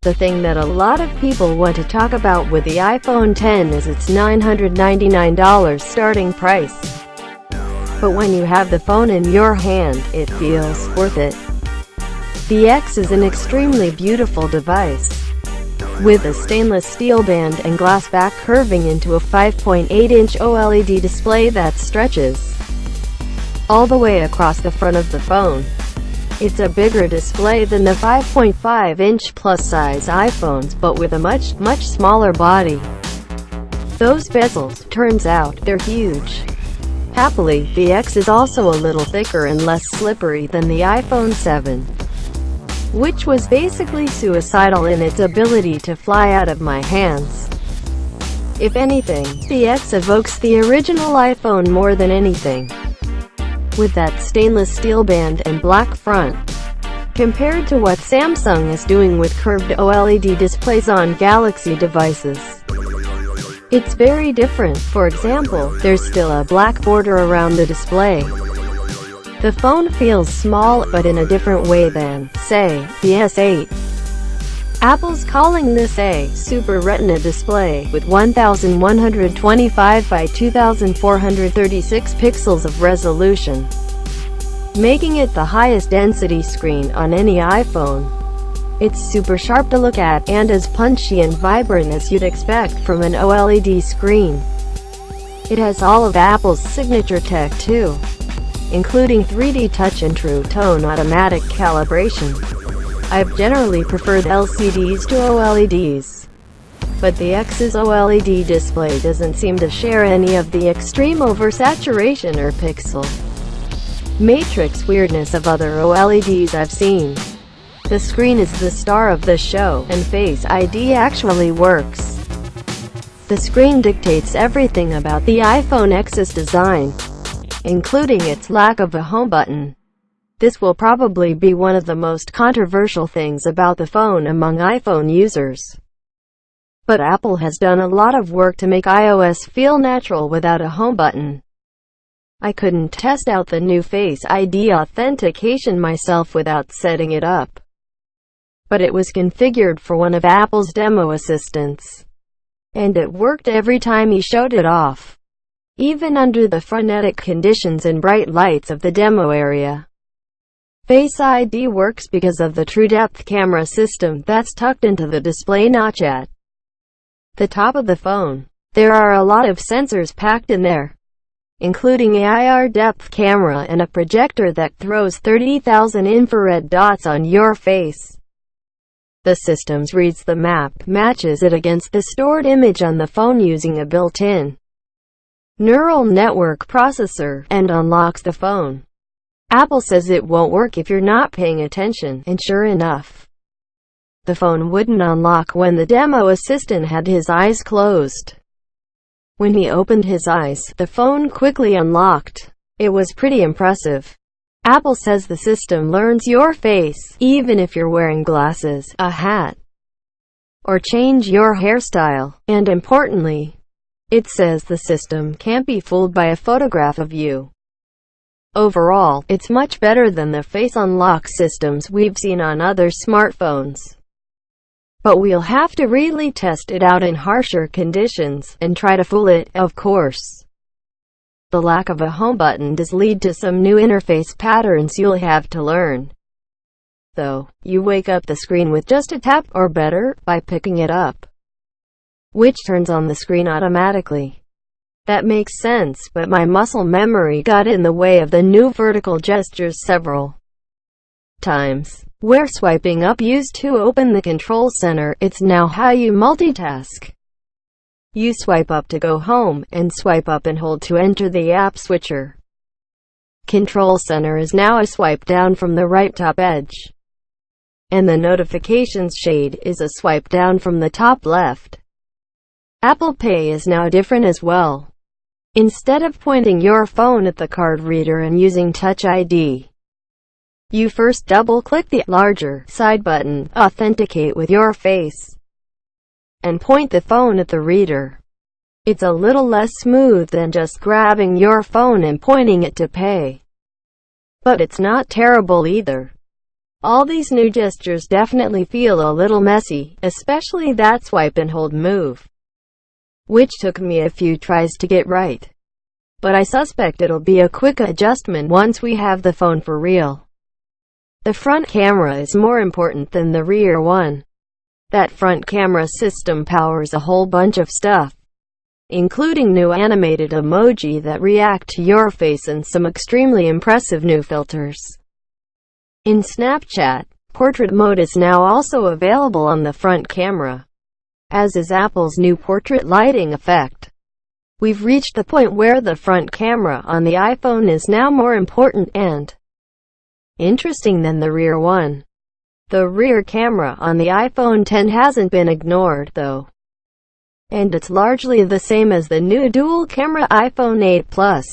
The thing that a lot of people want to talk about with the iPhone X is its $999 starting price. But when you have the phone in your hand, it feels worth it. The X is an extremely beautiful device, with a stainless steel band and glass back curving into a 5.8-inch OLED display that stretches all the way across the front of the phone. It's a bigger display than the 5.5-inch plus-size iPhones, but with a much smaller body. Those bezels, turns out, they're huge. Happily, the X is also a little thicker and less slippery than the iPhone 7, which was basically suicidal in its ability to fly out of my hands. If anything, the X evokes the original iPhone more than anything, with that stainless steel band and black front. Compared to what Samsung is doing with curved OLED displays on Galaxy devices, it's very different. For example, there's still a black border around the display. The phone feels small, but in a different way than, say, the S8. Apple's calling this a Super Retina display, with 1125 by 2436 pixels of resolution, making it the highest density screen on any iPhone. It's super sharp to look at, and as punchy and vibrant as you'd expect from an OLED screen. It has all of Apple's signature tech too, including 3D touch and True Tone automatic calibration. I've generally preferred LCDs to OLEDs, but the X's OLED display doesn't seem to share any of the extreme oversaturation or pixel matrix weirdness of other OLEDs I've seen. The screen is the star of the show, and Face ID actually works. The screen dictates everything about the iPhone X's design, including its lack of a home button. This will probably be one of the most controversial things about the phone among iPhone users. But Apple has done a lot of work to make iOS feel natural without a home button. I couldn't test out the new Face ID authentication myself without setting it up, but it was configured for one of Apple's demo assistants, and it worked every time he showed it off, even under the frenetic conditions and bright lights of the demo area. Face ID works because of the true depth camera system that's tucked into the display notch at the top of the phone. There are a lot of sensors packed in there, including a IR depth camera and a projector that throws 30,000 infrared dots on your face. The system reads the map, matches it against the stored image on the phone using a built-in neural network processor, and unlocks the phone. Apple says it won't work if you're not paying attention, and sure enough, the phone wouldn't unlock when the demo assistant had his eyes closed. When he opened his eyes, the phone quickly unlocked. It was pretty impressive. Apple says the system learns your face, even if you're wearing glasses, a hat, or change your hairstyle. And importantly, it says the system can't be fooled by a photograph of you. Overall, it's much better than the face unlock systems we've seen on other smartphones. But we'll have to really test it out in harsher conditions, and try to fool it, of course. The lack of a home button does lead to some new interface patterns you'll have to learn. Though, you wake up the screen with just a tap, or better, by picking it up, which turns on the screen automatically. That makes sense, but my muscle memory got in the way of the new vertical gestures several times. Where swiping up used to open the control center, it's now how you multitask. You swipe up to go home, and swipe up and hold to enter the app switcher. Control center is now a swipe down from the right top edge, and the notifications shade is a swipe down from the top left. Apple Pay is now different as well. Instead of pointing your phone at the card reader and using Touch ID, you first double-click the larger side button, Authenticate with your face, and point the phone at the reader. It's a little less smooth than just grabbing your phone and pointing it to pay, but it's not terrible either. All these new gestures definitely feel a little messy, especially that swipe and hold move, which took me a few tries to get right. But I suspect it'll be a quick adjustment once we have the phone for real. The front camera is more important than the rear one. That front camera system powers a whole bunch of stuff, including new animated emoji that react to your face and some extremely impressive new filters. In Snapchat, portrait mode is now also available on the front camera, as is Apple's new portrait lighting effect. We've reached the point where the front camera on the iPhone is now more important and interesting than the rear one. The rear camera on the iPhone X hasn't been ignored, though, and it's largely the same as the new dual-camera iPhone 8 Plus.